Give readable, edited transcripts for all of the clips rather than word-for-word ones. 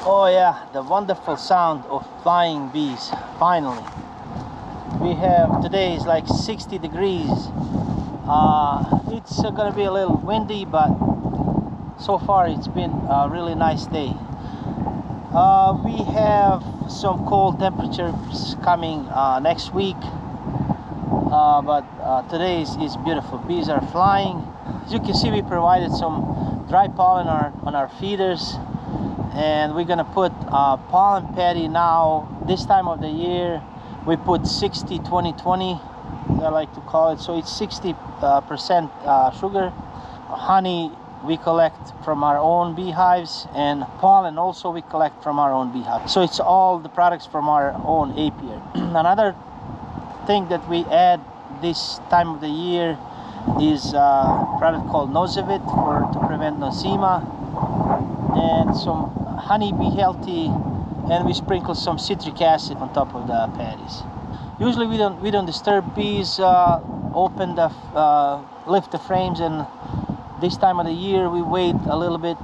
Oh yeah, the wonderful sound of flying bees. Finally, we have, today is like 60 degrees. It's gonna be a little windy, but so far it's been a really nice day. We have some cold temperatures coming next week, but today is beautiful. Bees are flying. As you can see, we provided some dry pollen on our feeders, and we're gonna put pollen patty now. This time of the year we put 60-20-20, I like to call it. So it's 60% sugar. Honey we collect from our own beehives, and pollen also we collect from our own beehive. So it's all the products from our own apiary. Another thing that we add this time of the year is a product called Nosevit to prevent nosema, and some honeybee healthy, and we sprinkle some citric acid on top of the patties. Usually we don't disturb bees, open the lift the frames, and this time of the year we wait a little bit.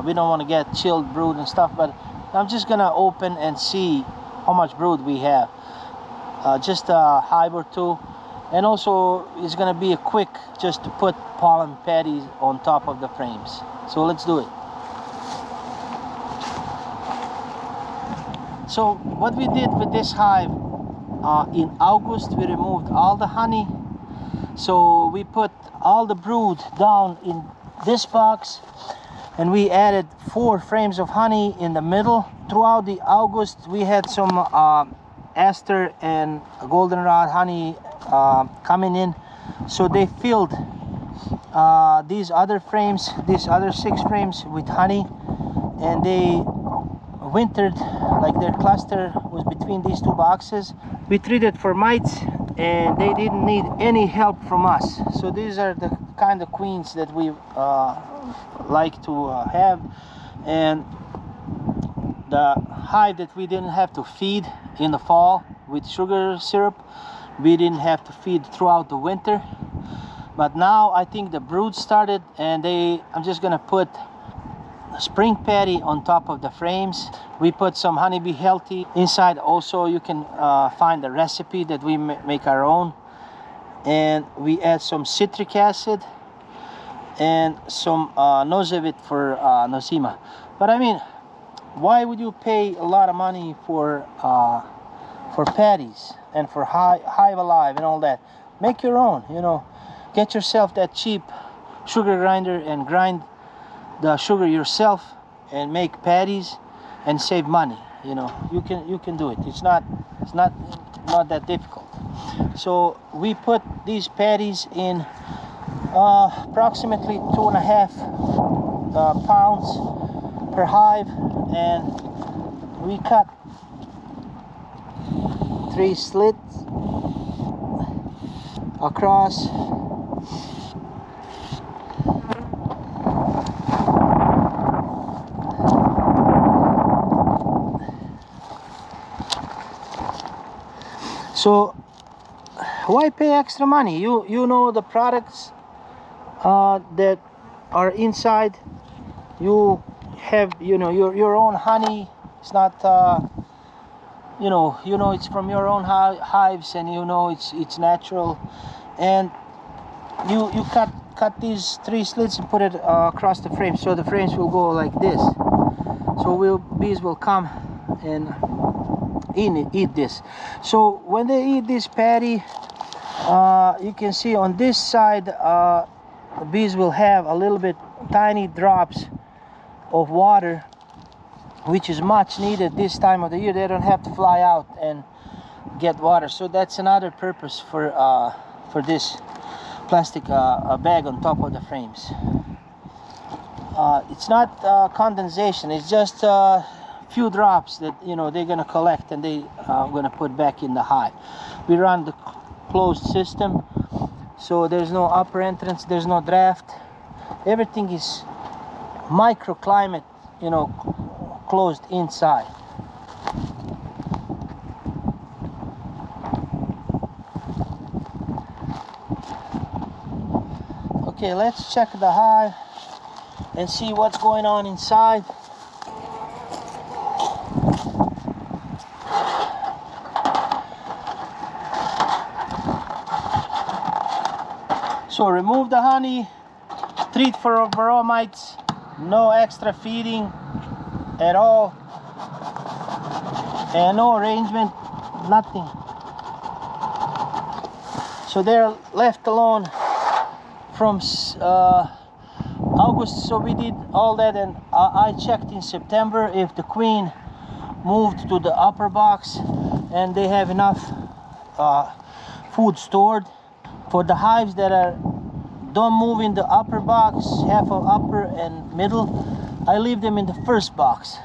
We don't want to get chilled brood and stuff, but I'm just gonna open and see how much brood we have. Just a hive or two, and also it's gonna be a quick just to put pollen patties on top of the frames. So let's do it. So what we did with this hive, in August we removed all the honey. So we put all the brood down in this box, and we added 4 frames of honey in the middle. Throughout the August we had some aster and goldenrod honey coming in, so they filled these other frames, these other 6 frames with honey, and they wintered, like their cluster was between these 2 boxes. We treated for mites, and they didn't need any help from us. So these are the kind of queens that we like to have. And the hive that we didn't have to feed in the fall with sugar syrup, we didn't have to feed throughout the winter. But now I think the brood started, and I'm just gonna put spring patty on top of the frames. We put some honeybee healthy inside. Also you can find the recipe that we make our own, and we add some citric acid and some Nosevit for nosema. But I mean, why would you pay a lot of money for patties and for hive alive and all that? Make your own, you know. Get yourself that cheap sugar grinder and grind the sugar yourself and make patties and save money. You know, you can do it. It's not that difficult. So we put these patties in approximately 2.5 pounds per hive, and we cut 3 slits across. So why pay extra money? You know the products that are inside. You have, you know, your own honey. It's not you know it's from your own hives, and you know it's natural. And you cut these 3 slits and put it across the frame, so the frames will go like this. So bees will come and eat this. So when they eat this patty, you can see on this side the bees will have a little bit tiny drops of water, which is much needed this time of the year. They don't have to fly out and get water. So that's another purpose for this plastic bag on top of the frames. It's not condensation, it's just few drops that, you know, they're gonna collect, and they gonna put back in the hive. We run the closed system, so there's no upper entrance, there's no draft. Everything is microclimate, you know, closed inside. Okay, let's check the hive and see what's going on inside. So remove the honey, treat for varroa mites, no extra feeding at all, and no arrangement, nothing. So they're left alone from August. So we did all that, and I checked in September if the queen moved to the upper box and they have enough food stored. For the hives that don't move in the upper box, half of upper and middle, I leave them in the first box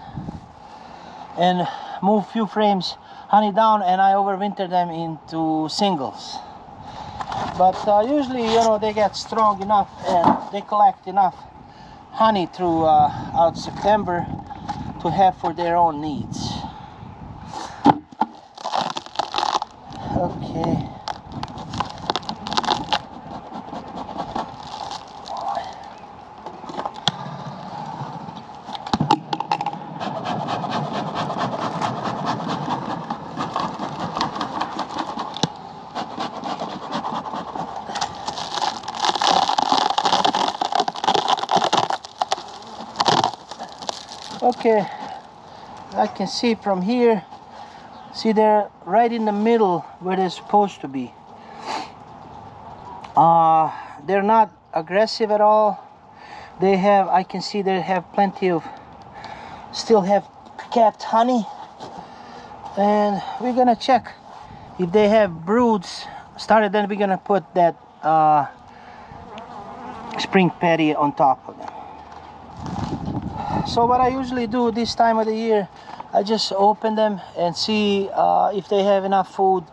and move few frames honey down, and I overwinter them into singles. But usually, you know, they get strong enough and they collect enough honey throughout September to have for their own needs. Okay. Okay, I can see from here, see they're right in the middle where they're supposed to be. They're not aggressive at all. They have, I can see they have plenty of, still have capped honey. And we're gonna check if they have broods started, then we're gonna put that spring patty on top of them. So what I usually do this time of the year, I just open them and see if they have enough food.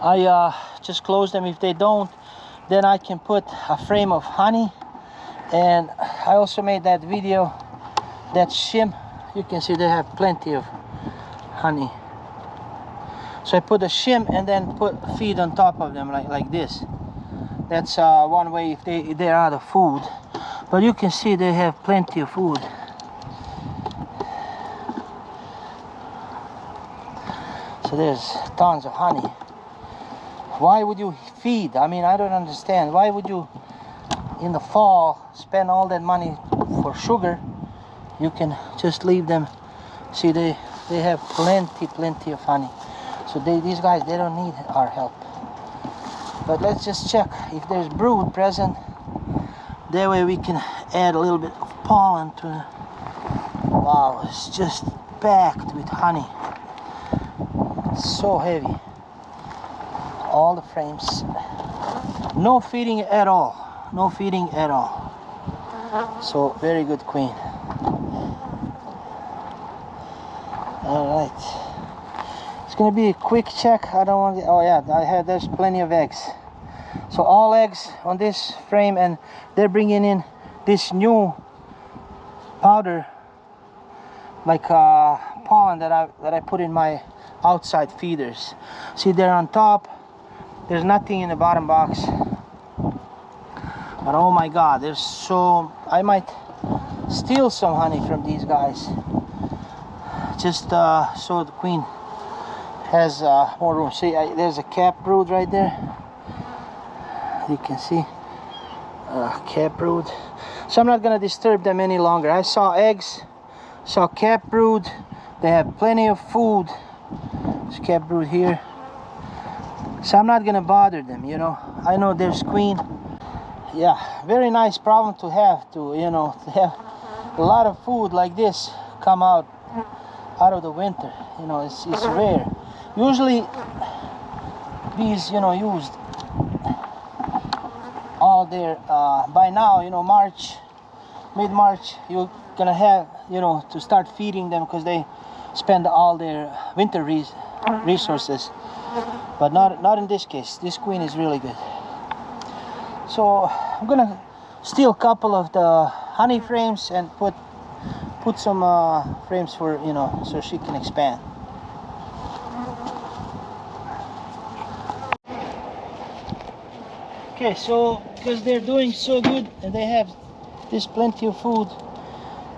I just close them. If they don't, then I can put a frame of honey. And I also made that video, that shim. You can see they have plenty of honey. So I put a shim and then put feed on top of them like this. That's one way if they're out of food. But you can see they have plenty of food. So there's tons of honey. Why would you feed? I mean, I don't understand. Why would you, in the fall, spend all that money for sugar? You can just leave them. See, they have plenty of honey. So these guys, they don't need our help. But let's just check if there's brood present. That way we can add a little bit of pollen to it. Wow, it's just packed with honey. It's so heavy. All the frames. No feeding at all. No feeding at all. So very good queen. Alright. It's gonna be a quick check. I don't want to, oh yeah, there's plenty of eggs. So all eggs on this frame, and they're bringing in this new powder, like pollen that I put in my outside feeders. See, they're on top. There's nothing in the bottom box. But oh my God, there's so, I might steal some honey from these guys. Just so the queen has more room. See, there's a cap brood right there. You can see cap brood. So I'm not gonna disturb them any longer. I saw eggs, saw cap brood. They have plenty of food. There's cap brood here. So I'm not gonna bother them, you know. I know there's queen. Yeah, very nice problem to have, you know, to have a lot of food like this come out of the winter. You know, it's rare. Usually bees, you know, used all their by now, you know, March, mid-March, you're gonna have, you know, to start feeding them because they spend all their winter resources. But not in this case. This queen is really good. So I'm gonna steal a couple of the honey frames and put some frames for, you know, so she can expand. Okay, so because they're doing so good and they have this plenty of food,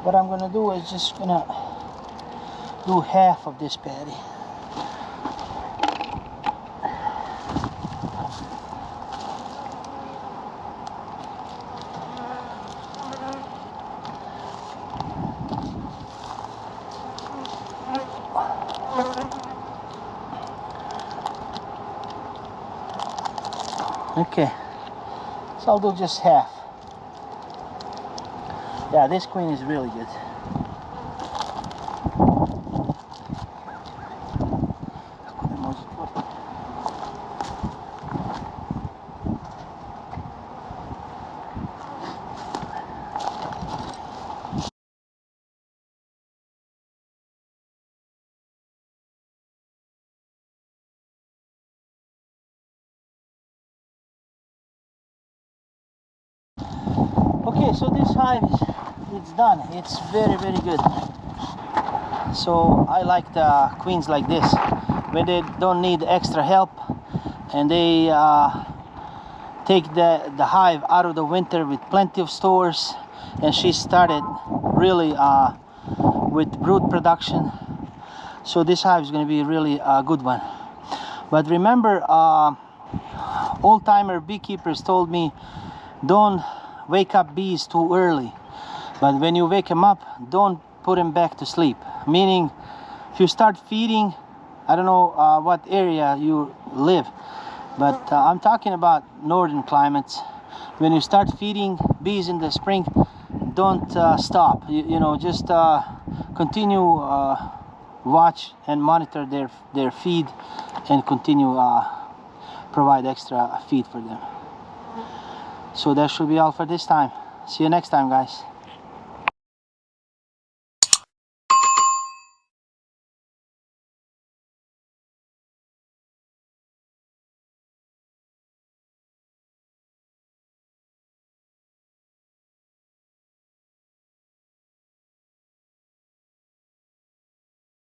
what I'm gonna do is just gonna do half of this patty. Okay, so I'll do just half. Yeah, this queen is really good. Okay, so this hive it's done. It's very good. So I like the queens like this when they don't need extra help, and they take the hive out of the winter with plenty of stores. And she started really with brood production, so this hive is going to be really a good one. But remember, old-timer beekeepers told me, don't wake up bees too early, but when you wake them up, don't put them back to sleep. Meaning, if you start feeding, I don't know what area you live, but I'm talking about northern climates. When you start feeding bees in the spring, don't stop. You know, just continue, watch and monitor their feed, and continue provide extra feed for them. So that should be all for this time. See you next time, guys.